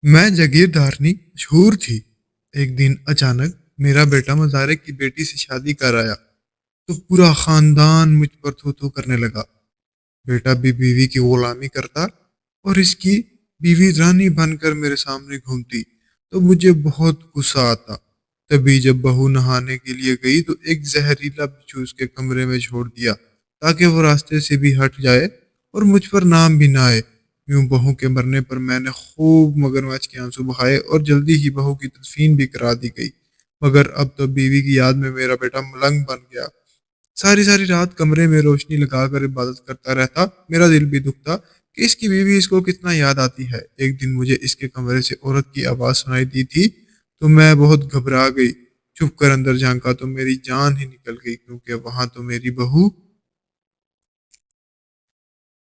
मैं जागीरदारनी मशहूर थी। एक दिन अचानक मेरा बेटा मज़ारे की बेटी से शादी कर आया तो पूरा खानदान मुझ पर थू थू करने लगा। बेटा भी बीवी की गुलामी करता और इसकी बीवी रानी बनकर मेरे सामने घूमती तो मुझे बहुत गुस्सा आता। तभी जब बहू नहाने के लिए गई तो एक जहरीला बिच्छू उसके कमरे में छोड़ दिया ताकि वो रास्ते से भी हट जाए और मुझ पर नाम भी ना आए। यूं बहू के मरने पर मैंने खूब मगरमच्छ के आंसू बहाए और जल्दी ही बहू की तदफीन भी करा दी गई। मगर अब तो बीवी की याद में मेरा बेटा मलंग बन गया। सारी सारी रात कमरे में रोशनी लगाकर इबादत करता रहता। मेरा दिल भी दुखता कि इसकी बीवी इसको कितना याद आती है। एक दिन मुझे इसके कमरे से औरत की आवाज सुनाई दी थी तो मैं बहुत घबरा गई। छुप कर अंदर झांका तो मेरी जान ही निकल गई क्योंकि वहां तो मेरी बहू।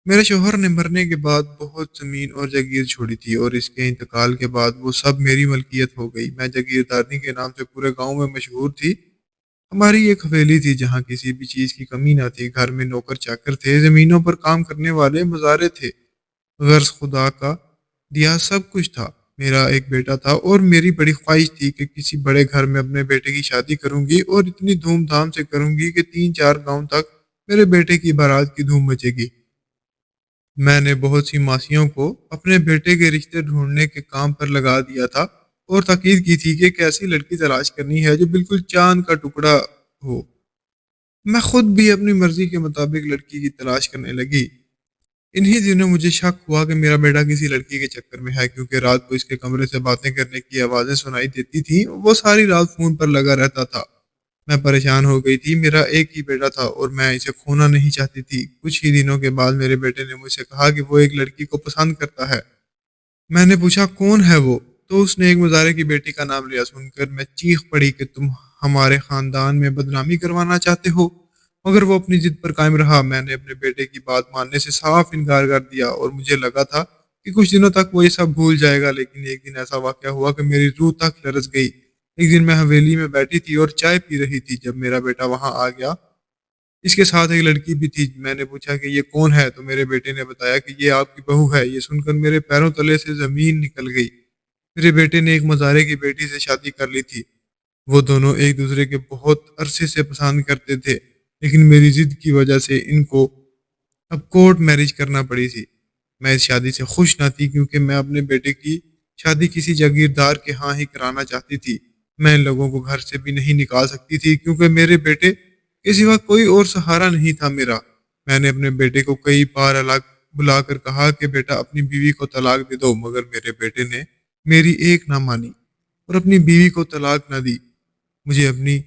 मेरे शौहर ने मरने के बाद बहुत जमीन और जागीर छोड़ी थी और इसके इंतकाल के बाद वो सब मेरी मलकियत हो गई। मैं जागीरदारनी के नाम से पूरे गांव में मशहूर थी। हमारी एक हवेली थी जहाँ किसी भी चीज की कमी न थी। घर में नौकर चाकर थे, जमीनों पर काम करने वाले मुजारे थे। गर्ज खुदा का दिया सब कुछ था। मेरा एक बेटा था और मेरी बड़ी ख्वाहिश थी कि किसी बड़े घर में अपने बेटे की शादी करूंगी और इतनी धूमधाम से करूंगी कि 3-4 गांव तक मेरे बेटे की बारात की धूम मचेगी। मैंने बहुत सी मासियों को अपने बेटे के रिश्ते ढूंढने के काम पर लगा दिया था और ताकीद की थी कि एक ऐसी लड़की तलाश करनी है जो बिल्कुल चांद का टुकड़ा हो। मैं खुद भी अपनी मर्जी के मुताबिक लड़की की तलाश करने लगी। इन्हीं दिनों मुझे शक हुआ कि मेरा बेटा किसी लड़की के चक्कर में है क्योंकि रात को इसके कमरे से बातें करने की आवाजें सुनाई देती थी। वो सारी रात फोन पर लगा रहता था। मैं परेशान हो गई थी। मेरा एक ही बेटा था और मैं इसे खोना नहीं चाहती थी। कुछ ही दिनों के बाद मेरे बेटे ने मुझसे कहा कि वो एक लड़की को पसंद करता है। मैंने पूछा कौन है वो, तो उसने एक मुजारे की बेटी का नाम लिया। सुनकर मैं चीख पड़ी कि तुम हमारे खानदान में बदनामी करवाना चाहते हो। मगर वो अपनी जिद पर कायम रहा। मैंने अपने बेटे की बात मानने से साफ इनकार कर दिया और मुझे लगा था कि कुछ दिनों तक वो ये सब भूल जाएगा। लेकिन एक दिन ऐसा वाकया हुआ कि मेरी रूह तक लरस गई। एक दिन मैं हवेली में बैठी थी और चाय पी रही थी जब मेरा बेटा वहां आ गया। इसके साथ एक लड़की भी थी। मैंने पूछा कि ये कौन है तो मेरे बेटे ने बताया कि ये आपकी बहू है। ये सुनकर मेरे पैरों तले से जमीन निकल गई। मेरे बेटे ने एक मजारे की बेटी से शादी कर ली थी। वो दोनों एक दूसरे के बहुत अरसे से पसंद करते थे लेकिन मेरी जिद की वजह से इनको अब कोर्ट मैरिज करना पड़ी थी। मैं इस शादी से खुश ना थी क्योंकि मैं अपने बेटे की शादी किसी जागीरदार के यहाँ ही कराना चाहती थी। मैं इन लोगों को घर से भी नहीं निकाल सकती थी क्योंकि मेरे बेटे के सिवा कोई और सहारा नहीं था मेरा। मैंने अपने बेटे को कई बार अलग बुलाकर कहा कि बेटा अपनी बीवी को तलाक दे दो, मगर मेरे बेटे ने मेरी एक ना मानी और अपनी बीवी को तलाक ना दी। मुझे अपनी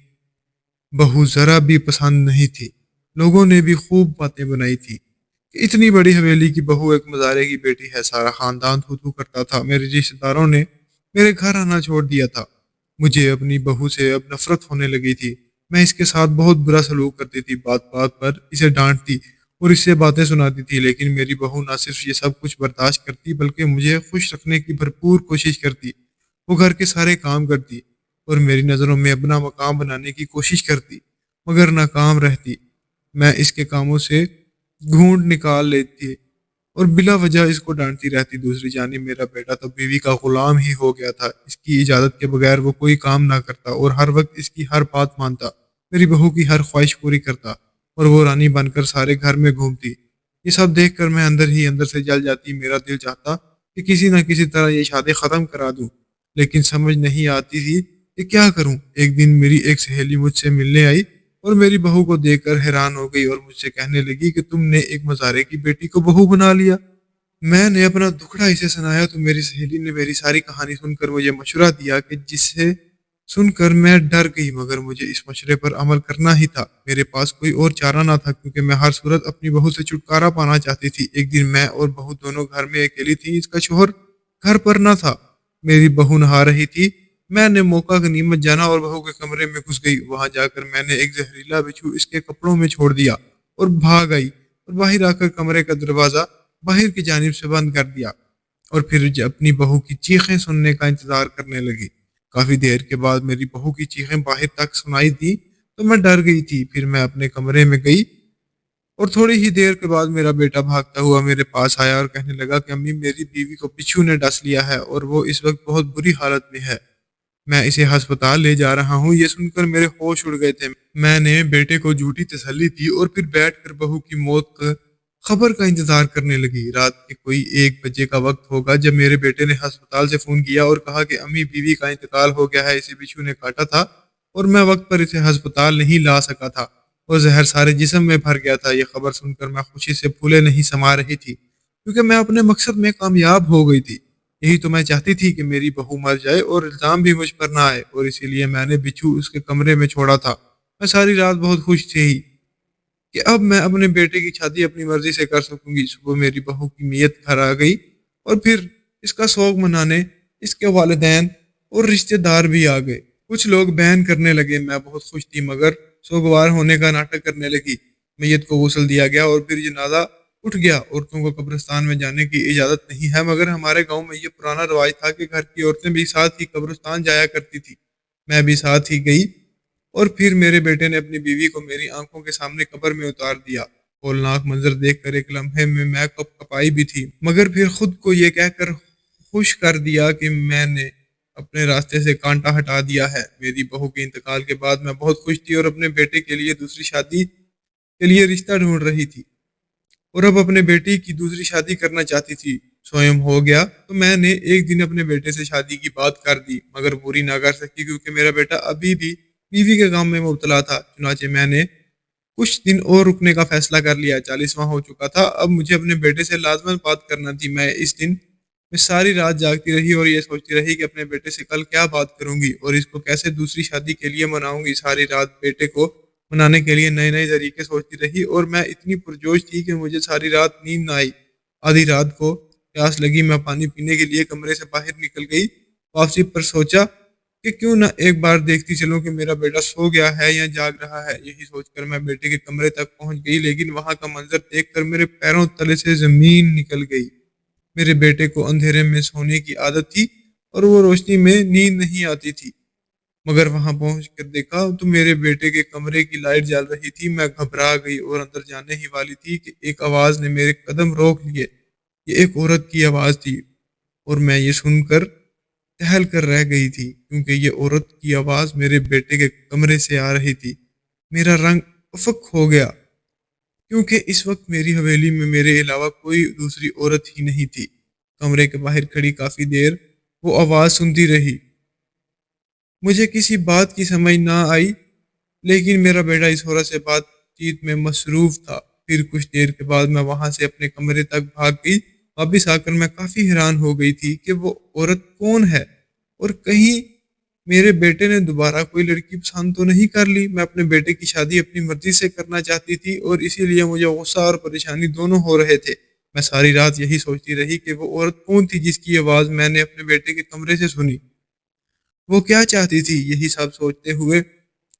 बहू जरा भी पसंद नहीं थी। लोगों ने भी खूब बातें बनाई थी कि इतनी बड़ी हवेली की बहू एक मजारे की बेटी है। सारा खानदान थू थू करता था। मेरे रिश्तेदारों ने मेरे घर आना छोड़ दिया था। मुझे अपनी बहू से अब नफरत होने लगी थी। मैं इसके साथ बहुत बुरा सलूक करती थी, बात बात पर इसे डांटती और इससे बातें सुनाती थी। लेकिन मेरी बहू ना सिर्फ ये सब कुछ बर्दाश्त करती बल्कि मुझे खुश रखने की भरपूर कोशिश करती। वो घर के सारे काम करती और मेरी नज़रों में अपना मकाम बनाने की कोशिश करती, मगर नाकाम रहती। मैं इसके कामों से घूंट निकाल लेती और बिला वजह इसको डांटती रहती। दूसरी जानिब मेरा बेटा तो बीवी का गुलाम ही हो गया था। इसकी इजाजत के बगैर वो कोई काम ना करता और हर वक्त इसकी हर बात मानता। मेरी बहू की हर ख्वाहिश पूरी करता और वो रानी बनकर सारे घर में घूमती। ये सब देखकर मैं अंदर ही अंदर से जल जाती। मेरा दिल चाहता कि किसी न किसी तरह ये शादी खत्म करा दूं, लेकिन समझ नहीं आती थी कि क्या करूं। एक दिन मेरी एक सहेली मुझसे मिलने आई और मेरी बहू को देखकर हैरान हो गई और मुझसे कहने लगी कि तुमने एक मजारे की बेटी को बहू बना लिया। मैंने अपना दुखड़ा इसे सुनाया तो मेरी सहेली ने मेरी सारी कहानी सुनकर मुझे मशवरा दिया कि जिसे सुनकर मैं डर गई, मगर मुझे इस मशवरे पर अमल करना ही था। मेरे पास कोई और चारा ना था क्योंकि मैं हर सूरत अपनी बहू से छुटकारा पाना चाहती थी। एक दिन मैं और बहू दोनों घर में अकेली थी। इसका शोहर घर पर ना था। मेरी बहू नहा रही थी। मैंने मौका गनीमत जाना और बहू के कमरे में घुस गई। वहां जाकर मैंने एक जहरीला बिच्छू इसके कपड़ों में छोड़ दिया और भाग आई और बाहर आकर कमरे का दरवाजा बाहर की जानिब से बंद कर दिया और फिर अपनी बहू की चीखें सुनने का इंतजार करने लगी। काफी देर के बाद मेरी बहू की चीखें बाहर तक सुनाई दी तो मैं डर गई थी। फिर मैं अपने कमरे में गई और थोड़ी ही देर के बाद मेरा बेटा भागता हुआ मेरे पास आया और कहने लगा कि अम्मी, मेरी बीवी को बिच्छू ने डस लिया है और वो इस वक्त बहुत बुरी हालत में है। मैं इसे अस्पताल ले जा रहा हूँ। ये सुनकर मेरे होश उड़ गए थे। मैंने बेटे को झूठी तसल्ली दी और फिर बैठकर बहू की मौत का खबर का इंतजार करने लगी। रात के कोई 1 बजे का वक्त होगा जब मेरे बेटे ने अस्पताल से फोन किया और कहा कि अम्मी, बीवी का इंतकाल हो गया है, इसे बिच्छू ने काटा था और मैं वक्त पर इसे अस्पताल नहीं ला सका था और जहर सारे जिस्म में भर गया था। यह खबर सुनकर मैं खुशी से फूले नहीं समा रही थी, क्योंकि मैं अपने मकसद में कामयाब हो गई थी। यही तो मैं चाहती थी कि मेरी बहू मर जाए और इल्जाम भी मुझ पर ना आए, और इसीलिए मैंने बिच्छू उसके कमरे में छोड़ा था। मैं सारी रात बहुत खुश थी कि अब मैं अपने बेटे की शादी अपनी मर्जी से कर सकूंगी। सुबह मेरी बहू की नीयत घर आ गई और फिर इसका शौक मनाने इसके वालिदैन और रिश्तेदार भी आ गए। कुछ लोग बयान करने लगे। मैं बहुत खुश थी, मगर सोगवार होने का नाटक करने लगी। मैयत को गुस्ल दिया गया और फिर जनाजा उठ गया। औरतों को कब्रिस्तान में जाने की इजाजत नहीं है, मगर हमारे गांव में ये पुराना रवाज था कि घर की औरतें भी साथ ही कब्रिस्तान जाया करती थी। मैं भी साथ ही गई और फिर मेरे बेटे ने अपनी बीवी को मेरी आंखों के सामने कब्र में उतार दिया। होलनाक मंजर देखकर एक लम्हे में मैं कपाई भी थी, मगर फिर खुद को ये कहकर खुश कर दिया कि मैंने अपने रास्ते से कांटा हटा दिया है। मेरी बहू के इंतकाल के बाद मैं बहुत खुश थी और अपने बेटे के लिए दूसरी शादी के लिए रिश्ता ढूंढ रही थी और अब अपने बेटी की दूसरी शादी करना चाहती थी। स्वयं हो गया तो मैंने एक दिन अपने बेटे से शादी की बात कर दी, मगर पूरी ना कर सकी क्योंकि मेरा बेटा अभी भी बीवी के काम में मुब्तला था। चुनाचे मैंने कुछ दिन और रुकने का फैसला कर लिया। 40वां हो चुका था। अब मुझे अपने बेटे से लाजमन बात करना थी। मैं इस दिन मैं सारी रात जागती रही और ये सोचती रही कि अपने बेटे से कल क्या बात करूंगी और इसको कैसे दूसरी शादी के लिए मनाऊंगी। सारी रात बेटे को मनाने के लिए नए नए तरीके सोचती रही और मैं इतनी पुरजोश थी कि मुझे सारी रात नींद न आई। आधी रात को प्यास लगी, मैं पानी पीने के लिए कमरे से बाहर निकल गई। वापसी पर सोचा कि क्यों ना एक बार देखती चलूं कि मेरा बेटा सो गया है या जाग रहा है। यही सोचकर मैं बेटे के कमरे तक पहुंच गई, लेकिन वहां का मंजर देखकर मेरे पैरों तले से जमीन निकल गई। मेरे बेटे को अंधेरे में सोने की आदत थी और वो रोशनी में नींद नहीं आती थी, मगर वहां पहुंच कर देखा तो मेरे बेटे के कमरे की लाइट जल रही थी। मैं घबरा गई और अंदर जाने ही वाली थी कि एक आवाज ने मेरे कदम रोक लिए। ये एक औरत की आवाज थी और मैं ये सुनकर टहल कर रह गई थी, क्योंकि ये औरत की आवाज मेरे बेटे के कमरे से आ रही थी। मेरा रंग अफक हो गया, क्योंकि इस वक्त मेरी हवेली में मेरे अलावा कोई दूसरी औरत ही नहीं थी। कमरे के बाहर खड़ी काफी देर वो आवाज सुनती रही। मुझे किसी बात की समझ ना आई, लेकिन मेरा बेटा इस औरत से बातचीत में मसरूफ था। फिर कुछ देर के बाद मैं वहां से अपने कमरे तक भाग गई। वापिस आकर मैं काफी हैरान हो गई थी कि वो औरत कौन है और कहीं मेरे बेटे ने दोबारा कोई लड़की पसंद तो नहीं कर ली। मैं अपने बेटे की शादी अपनी मर्जी से करना चाहती थी और इसीलिए मुझे गुस्सा और परेशानी दोनों हो रहे थे। मैं सारी रात यही सोचती रही कि वो औरत कौन थी जिसकी आवाज मैंने अपने बेटे के कमरे से सुनी। वो क्या चाहती थी? यही सब सोचते हुए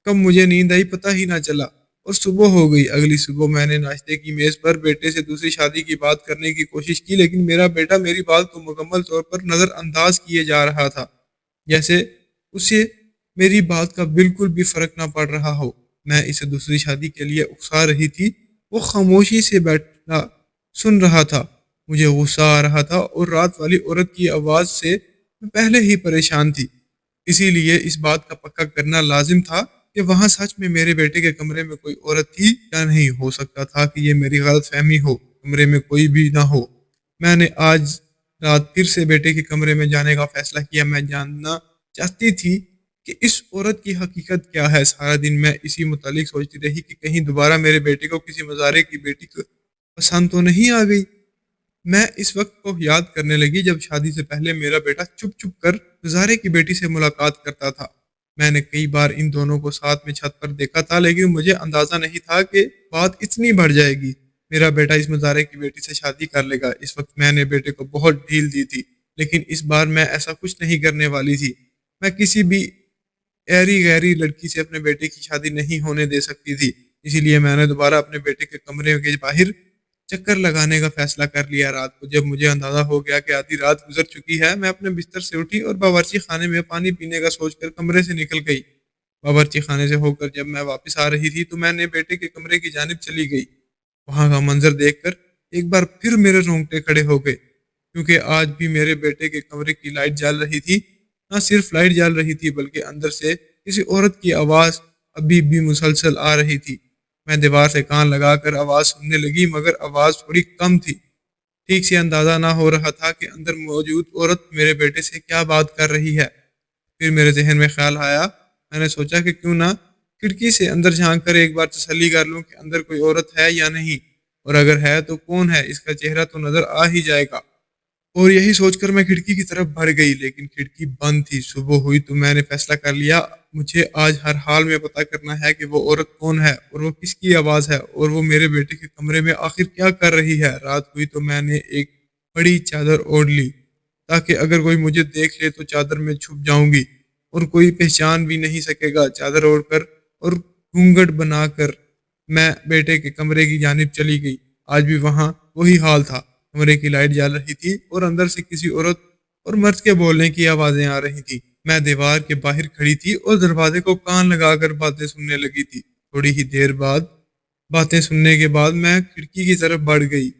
कब मुझे नींद आई पता ही ना चला और सुबह हो गई। अगली सुबह मैंने नाश्ते की मेज पर बेटे से दूसरी शादी की बात करने की कोशिश की, लेकिन मेरा बेटा मेरी बात को मुकम्मल तौर पर नजरअंदाज किए जा रहा था, जैसे उसे मेरी बात का बिल्कुल भी फर्क ना पड़ रहा हो। मैं इसे दूसरी शादी के लिए उकसा रही थी, वो खामोशी से बैठा सुन रहा था। मुझे गुस्सा आ रहा था और रात वाली औरत की आवाज से मैं पहले ही परेशान थी, इसीलिए इस बात का पक्का करना लाजिम था कि वहां सच में मेरे बेटे के कमरे में कोई औरत थी या नहीं। हो सकता था कि ये मेरी गलत फहमी हो, कमरे में कोई भी ना हो। मैंने आज रात फिर से बेटे के कमरे में जाने का फैसला किया। मैं जानना चाहती थी कि इस औरत की हकीकत क्या है। सारा दिन मैं इसी मुतालिक सोचती रही कि कहीं दोबारा मेरे बेटे को किसी मज़ारे की बेटी को पसंद तो नहीं आ गई। मैं इस वक्त को याद करने लगी जब शादी से पहले मेरा बेटा चुप चुप कर गुजारे की बेटी से मुलाकात करता था। मैंने कई बार इन दोनों को साथ में छत पर देखा था, लेकिन मुझे अंदाजा नहीं था कि बात इतनी बढ़ जाएगी। मेरा बेटा इस मुजारे की बेटी से शादी कर लेगा। इस वक्त मैंने बेटे को बहुत ढील दी थी, लेकिन इस बार मैं ऐसा कुछ नहीं करने वाली थी। मैं किसी भी ऐरी गैरी लड़की से अपने बेटे की शादी नहीं होने दे सकती थी। इसीलिए मैंने दोबारा अपने बेटे के कमरे के बाहर चक्कर लगाने का फैसला कर लिया। रात को जब मुझे अंदाजा हो गया कि आधी रात गुजर चुकी है, मैं अपने बिस्तर से उठी और बावर्ची खाने में पानी पीने का सोचकर कमरे से निकल गई। बावर्ची खाने से होकर जब मैं वापस आ रही थी तो मैंने बेटे के कमरे की जानिब चली गई। वहां का मंजर देखकर एक बार फिर मेरे रोंगटे खड़े हो गए, क्योंकि आज भी मेरे बेटे के कमरे की लाइट जल रही थी। न सिर्फ लाइट जल रही थी, बल्कि अंदर से किसी औरत की आवाज अभी भी मुसलसल आ रही थी। मैं दीवार से कान लगाकर आवाज सुनने लगी, मगर आवाज थोड़ी कम थी। ठीक से अंदाजा ना हो रहा था कि अंदर मौजूद औरत मेरे बेटे से क्या बात कर रही है। फिर मेरे जहन में ख्याल आया, मैंने सोचा कि क्यों ना खिड़की से अंदर झांक कर एक बार तसल्ली कर लूं कि अंदर कोई औरत है या नहीं, और अगर है तो कौन है, इसका चेहरा तो नजर आ ही जाएगा। और यही सोचकर मैं खिड़की की तरफ बढ़ गई, लेकिन खिड़की बंद थी। सुबह हुई तो मैंने फैसला कर लिया, मुझे आज हर हाल में पता करना है कि वो औरत कौन है और वो किसकी आवाज है और वो मेरे बेटे के कमरे में आखिर क्या कर रही है। रात हुई तो मैंने एक बड़ी चादर ओढ़ ली, ताकि अगर कोई मुझे देख ले तो चादर में छुप जाऊंगी और कोई पहचान भी नहीं सकेगा। चादर ओढ़कर और घूंघट बनाकर मैं बेटे के कमरे की जानिब चली गई। आज भी वहां वही हाल था। कमरे की लाइट जल रही थी और अंदर से किसी औरत और मर्द के बोलने की आवाजें आ रही थी। मैं दीवार के बाहर खड़ी थी और दरवाजे को कान लगाकर बातें सुनने लगी थी। थोड़ी ही देर बाद बातें सुनने के बाद मैं खिड़की की तरफ बढ़ गई।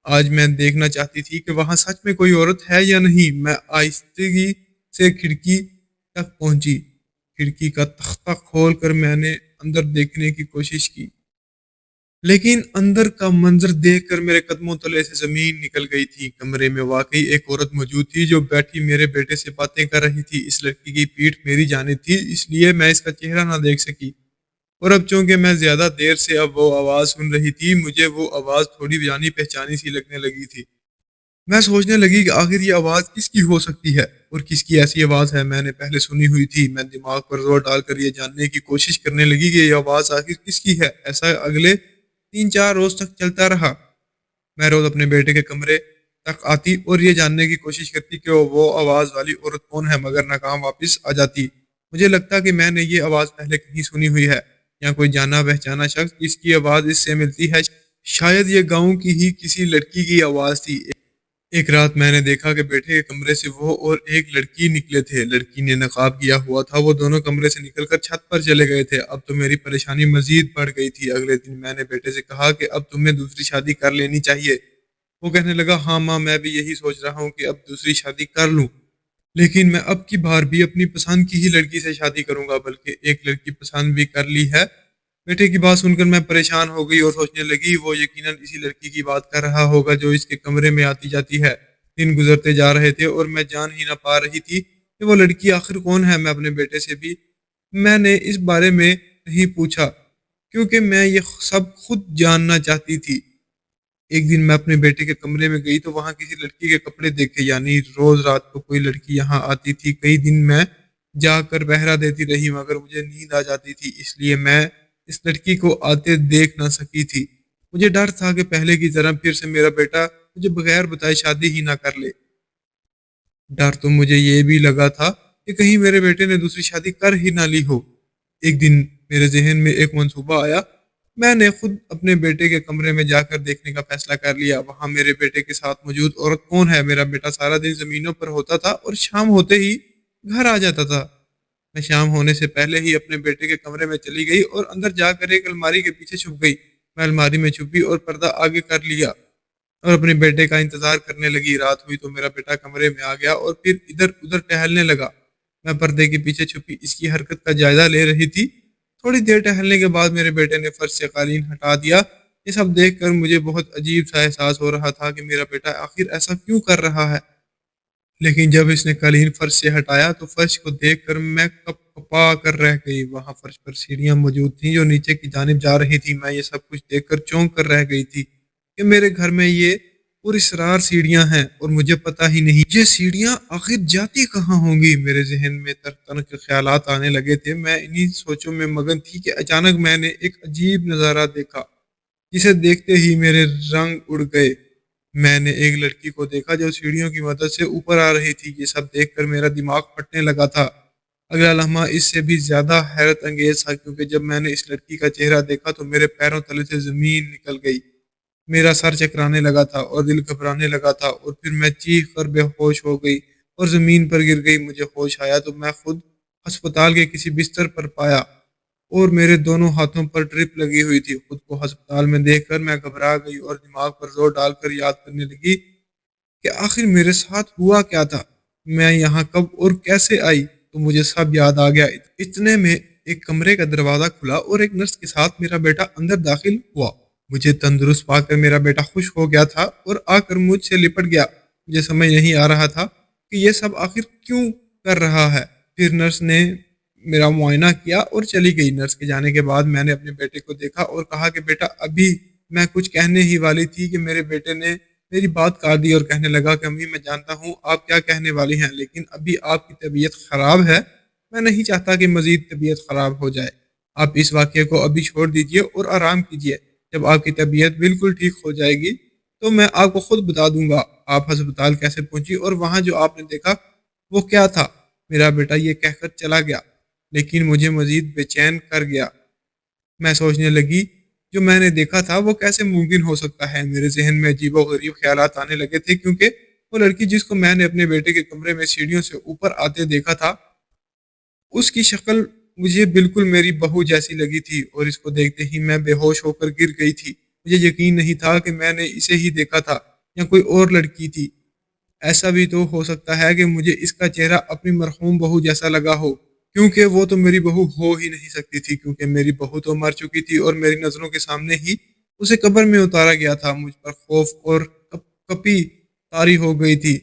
आज मैं देखना चाहती थी कि वहां सच में कोई औरत है या नहीं। मैं आहिस्तेगी से खिड़की तक पहुंची। खिड़की का तख्ता खोलकर मैंने अंदर देखने की कोशिश की, लेकिन अंदर का मंजर देखकर मेरे कदमों तले से जमीन निकल गई थी। कमरे में वाकई एक औरत मौजूद थी, जो बैठी मेरे बेटे से बातें कर रही थी। इस लड़की की पीठ मेरी जानिब थी, इसलिए मैं इसका चेहरा ना देख सकी। और अब चूंकि मैं ज्यादा देर से अब वो आवाज सुन रही थी, मुझे वो आवाज थोड़ी जानी पहचानी सी लगने लगी थी। मैं सोचने लगी कि आखिर ये आवाज किसकी हो सकती है और किसकी ऐसी आवाज है मैंने पहले सुनी हुई थी। मैं दिमाग पर जोर डालकर ये जानने की कोशिश करने लगी कि ये आवाज आखिर किसकी है। ऐसा अगले 3-4 रोज तक चलता रहा। मैं रोज अपने बेटे के कमरे तक आती और ये जानने की कोशिश करती कि वो आवाज वाली औरत कौन है, मगर नाकाम वापस आ जाती। मुझे लगता कि मैंने ये आवाज पहले कहीं सुनी हुई है, या कोई जाना पहचाना शख्स जिसकी आवाज इससे मिलती है। शायद ये गांव की ही किसी लड़की की आवाज थी। एक रात मैंने देखा कि बेटे के कमरे से वो और एक लड़की निकले थे। लड़की ने नकाब किया हुआ था। वो दोनों कमरे से निकलकर छत पर चले गए थे। अब तो मेरी परेशानी मजीद बढ़ गई थी। अगले दिन मैंने बेटे से कहा कि अब तुम्हें दूसरी शादी कर लेनी चाहिए। वो कहने लगा, हाँ माँ, मैं भी यही सोच रहा हूँ कि अब दूसरी शादी कर लूँ, लेकिन मैं अब की बार भी अपनी पसंद की ही लड़की से शादी करूंगा। बल्कि एक लड़की पसंद भी कर ली है। बेटे की बात सुनकर मैं परेशान हो गई और सोचने लगी, वो यकीनन इसी लड़की की बात कर रहा होगा जो इसके कमरे में आती जाती है। दिन गुजरते जा रहे थे और मैं जान ही ना पा रही थी कि वो लड़की आखिर कौन है। मैं अपने बेटे से भी मैंने इस बारे में नहीं पूछा, क्योंकि मैं ये सब खुद जानना चाहती थी। एक दिन मैं अपने बेटे के कमरे में गई तो वहां किसी लड़की के कपड़े देखे। यानी रोज रात को कोई लड़की यहाँ आती थी। कई दिन मैं जाकर पहरा देती रही, मगर मुझे नींद आ जाती थी, इसलिए मैं इस लड़की को आते देख ना सकी थी। मुझे डर था कि पहले की तरह फिर से मेरा बेटा मुझे बगैर बताए शादी ही ना कर ले। डर तो मुझे ये भी लगा था कि कहीं मेरे बेटे ने दूसरी शादी कर ही ना ली हो। एक दिन मेरे जहन में एक मंसूबा आया। मैंने खुद अपने बेटे के कमरे में जाकर देखने का फैसला कर लिया। वहां मेरे बेटे के साथ मौजूद औरत कौन है। मेरा बेटा सारा दिन जमीनों पर होता था और शाम होते ही घर आ जाता था। मैं शाम होने से पहले ही अपने बेटे के कमरे में चली गई और अंदर जाकर एक अलमारी के पीछे छुप गई। मैं अलमारी में छुपी और पर्दा आगे कर लिया और अपने बेटे का इंतजार करने लगी। रात हुई तो मेरा बेटा कमरे में आ गया और फिर इधर उधर टहलने लगा। मैं पर्दे के पीछे छुपी इसकी हरकत का जायजा ले रही थी। थोड़ी देर टहलने के बाद मेरे बेटे ने फर्श से कालीन हटा दिया। ये सब देखकर मुझे बहुत अजीब सा एहसास हो रहा था कि मेरा बेटा आखिर ऐसा क्यों कर रहा है। लेकिन जब इसने कालीन फर्श से हटाया तो फर्श को देखकर मैं कपकपा कर रह गई। वहां फर्श पर सीढ़ियां मौजूद थीं जो नीचे की जानिब जा रही थी। मैं ये सब कुछ देखकर चौंक कर रह गई थी कि मेरे घर में ये पुरस्रार सीढ़ियां हैं और मुझे पता ही नहीं ये सीढ़ियां आखिर जाती कहाँ होंगी। मेरे जहन में तरह के ख्यालात आने लगे थे। मैं इन्हीं सोचों में मगन थी कि अचानक मैंने एक अजीब नजारा देखा, जिसे देखते ही मेरे रंग उड़ गए। मैंने एक लड़की को देखा जो सीढ़ियों की मदद से ऊपर आ रही थी। ये सब देखकर मेरा दिमाग फटने लगा था। अगला लम्हा इससे भी ज्यादा हैरत अंगेज था, क्योंकि जब मैंने इस लड़की का चेहरा देखा तो मेरे पैरों तले से जमीन निकल गई। मेरा सर चकराने लगा था और दिल घबराने लगा था, और फिर मैं चीख कर बेहोश हो गई और जमीन पर गिर गई। मुझे होश आया तो मैं खुद अस्पताल के किसी बिस्तर पर पाया और मेरे दोनों हाथों पर ड्रिप लगी हुई थी। खुद को अस्पताल में देखकर मैं घबरा गई और दिमाग पर जोर डालकर याद करने लगी कि आखिर मेरे साथ हुआ क्या था, मैं यहाँ कब और कैसे आई। तो मुझे सब याद आ गया। इतने में एक कमरे का दरवाजा खुला और एक नर्स के साथ मेरा बेटा अंदर दाखिल हुआ। मुझे तंदुरुस्त पाकर मेरा बेटा खुश हो गया था और आकर मुझसे लिपट गया। मुझे समझ नहीं आ रहा था कि ये सब आखिर क्यों कर रहा है। फिर नर्स ने मेरा मुआयना किया और चली गई। नर्स के जाने के बाद मैंने अपने बेटे को देखा और कहा कि बेटा, अभी मैं कुछ कहने ही वाली थी कि मेरे बेटे ने मेरी बात काट दी और कहने लगा कि अम्मी, मैं जानता हूँ आप क्या कहने वाली हैं, लेकिन अभी आपकी तबीयत खराब है। मैं नहीं चाहता कि मजीद तबीयत खराब हो जाए। आप इस वाक्य को अभी छोड़ दीजिए और आराम कीजिए। जब आपकी तबीयत बिल्कुल ठीक हो जाएगी तो मैं आपको खुद बता दूंगा आप अस्पताल कैसे पहुंची और वहां जो आपने देखा वो क्या था। मेरा बेटा ये कहकर चला गया, लेकिन मुझे मजीद बेचैन कर गया। मैं सोचने लगी, जो मैंने देखा था वो कैसे मुमकिन हो सकता है। मेरे जहन में अजीबोगरीब ख्यालात आने लगे थे, क्योंकि वो लड़की जिसको मैंने अपने बेटे के कमरे में सीढ़ियों से ऊपर आते देखा था, उसकी शक्ल मुझे बिल्कुल मेरी बहू जैसी लगी थी और इसको देखते ही मैं बेहोश होकर गिर गई थी। मुझे यकीन नहीं था कि मैंने इसे ही देखा था या कोई और लड़की थी। ऐसा भी तो हो सकता है कि मुझे इसका चेहरा अपनी मरहूम बहू जैसा लगा हो, क्योंकि वो तो मेरी बहू हो ही नहीं सकती थी, क्योंकि मेरी बहू तो मर चुकी थी और मेरी नजरों के सामने ही उसे कब्र में उतारा गया था। मुझ पर खौफ और कपी तारी हो गई थी।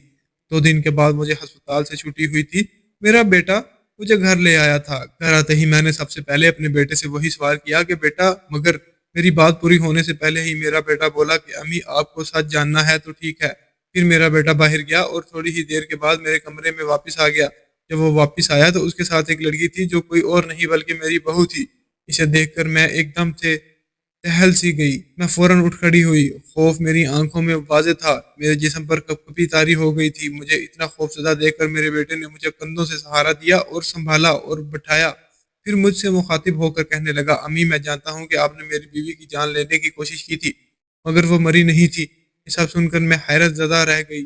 2 दिन के बाद मुझे अस्पताल से छुट्टी हुई थी। मेरा बेटा मुझे घर ले आया था। घर आते ही मैंने सबसे पहले अपने बेटे से वही सवाल किया कि बेटा, मगर मेरी बात पूरी होने से पहले ही मेरा बेटा बोला कि अम्मी, आपको सच जानना है तो ठीक है। फिर मेरा बेटा बाहर गया और थोड़ी ही देर के बाद मेरे कमरे में वापस आ गया। जब वो वापस आया तो उसके साथ एक लड़की थी जो कोई और नहीं बल्कि मेरी बहू थी। इसे देखकर मैं एकदम से टहल सी गई। मैं फौरन उठ खड़ी हुई। खौफ मेरी आंखों में वाज़ेह था, मेरे जिस्म पर कपकपी तारी हो गई थी। मुझे इतना खौफजदा देखकर मेरे बेटे ने मुझे कंधों से सहारा दिया और संभाला और बिठाया। फिर मुझसे मुखातिब होकर कहने लगा, अम्मी, मैं जानता हूँ कि आपने मेरी बीवी की जान लेने की कोशिश की थी, मगर वो मरी नहीं थी। ये सब सुनकर मैं हैरत ज़दा रह गई।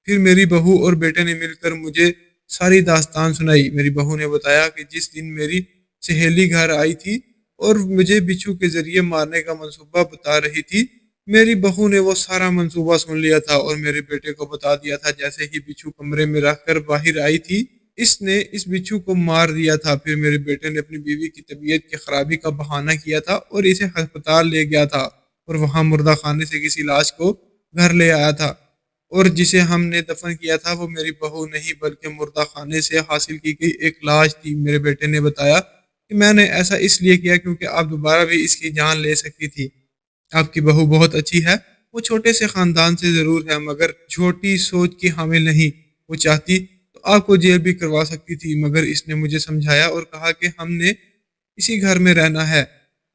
फिर मेरी बहू और बेटे ने मिलकर मुझे सारी दास्तान सुनाई। मेरी बहू ने बताया कि जिस दिन मेरी सहेली घर आई थी और मुझे बिच्छू के जरिए मारने का मंसूबा बता रही थी, मेरी बहू ने वो सारा मंसूबा सुन लिया था और मेरे बेटे को बता दिया था। जैसे ही बिच्छू कमरे में रखकर बाहर आई थी, इसने इस बिच्छू को मार दिया था। फिर मेरे बेटे ने अपनी बीवी की तबीयत की खराबी का बहाना किया था और इसे अस्पताल ले गया था और वहां मुर्दा खाने से किसी लाश को घर ले आया था, और जिसे हमने दफन किया था वो मेरी बहू नहीं बल्कि मुर्दा खाने से हासिल की गई एक लाश थी। मेरे बेटे ने बताया कि मैंने ऐसा इसलिए किया क्योंकि आप दोबारा भी इसकी जान ले सकती थी। आपकी बहू बहुत अच्छी है। वो छोटे से खानदान से जरूर है, मगर छोटी सोच की हामिल नहीं। वो चाहती तो आपको जेल भी करवा सकती थी, मगर इसने मुझे समझाया और कहा कि हमने इसी घर में रहना है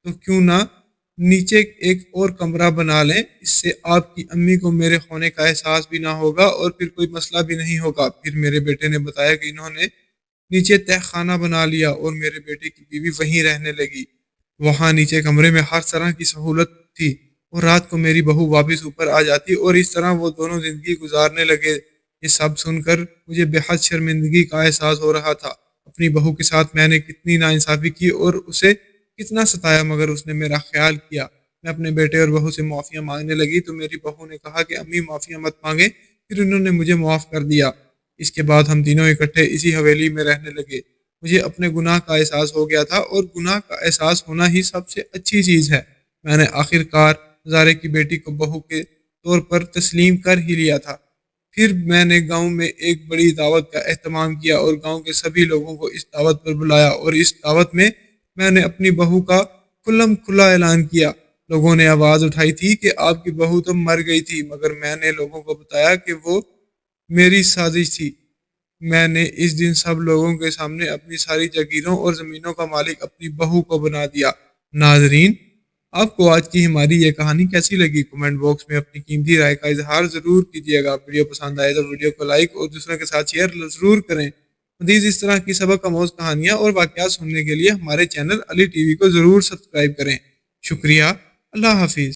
तो क्यों ना नीचे एक और कमरा बना लें। इससे आपकी अम्मी को मेरे होने का एहसास भी ना होगा और फिर कोई मसला भी नहीं होगा। फिर मेरे बेटे ने बताया कि इन्होंने नीचे तहखाना बना लिया और मेरे बेटे की बीवी वहीं रहने लगी। वहां नीचे कमरे में हर तरह की सहूलत थी और रात को मेरी बहू वापस ऊपर आ जाती और इस तरह वो दोनों जिंदगी गुजारने लगे। ये सब सुनकर मुझे बेहद शर्मिंदगी का एहसास हो रहा था। अपनी बहू के साथ मैंने कितनी नाइंसाफी की और उसे कितना सताया, मगर उसने मेरा ख्याल किया। मैं अपने बेटे और बहू से माफिया मांगने लगी तो मेरी बहू ने कहा कि अम्मी, माफिया मत मांगे। फिर उन्होंने मुझे माफ कर दिया। इसके बाद हम तीनों इकट्ठे इसी हवेली में रहने लगे। मुझे अपने गुनाह का एहसास हो गया था और गुनाह का एहसास होना ही सबसे अच्छी चीज है। मैंने आखिरकार हजारे की बेटी को बहू के तौर पर तस्लीम कर ही लिया था। फिर मैंने गांव में एक बड़ी दावत का एहतमाम किया और गांव के सभी लोगों को इस दावत पर बुलाया और इस दावत में मैंने अपनी बहू का खुल्लम खुला ऐलान किया। लोगों ने आवाज उठाई थी कि आपकी बहू तो मर गई थी, मगर मैंने लोगों को बताया कि वो मेरी साजिश थी। मैंने इस दिन सब लोगों के सामने अपनी सारी जागीरों और जमीनों का मालिक अपनी बहू को बना दिया। नाजरीन, आपको आज की हमारी ये कहानी कैसी लगी? कमेंट बॉक्स में अपनी कीमती राय का इजहार जरूर कीजिएगा। वीडियो पसंद आए तो वीडियो को लाइक और दूसरों के साथ शेयर जरूर करें। मज़ीद इस तरह की सबक आमोज कहानियाँ और वाकयात सुनने के लिए हमारे चैनल अली टीवी को जरूर सब्सक्राइब करें। शुक्रिया। अल्लाह हाफिज।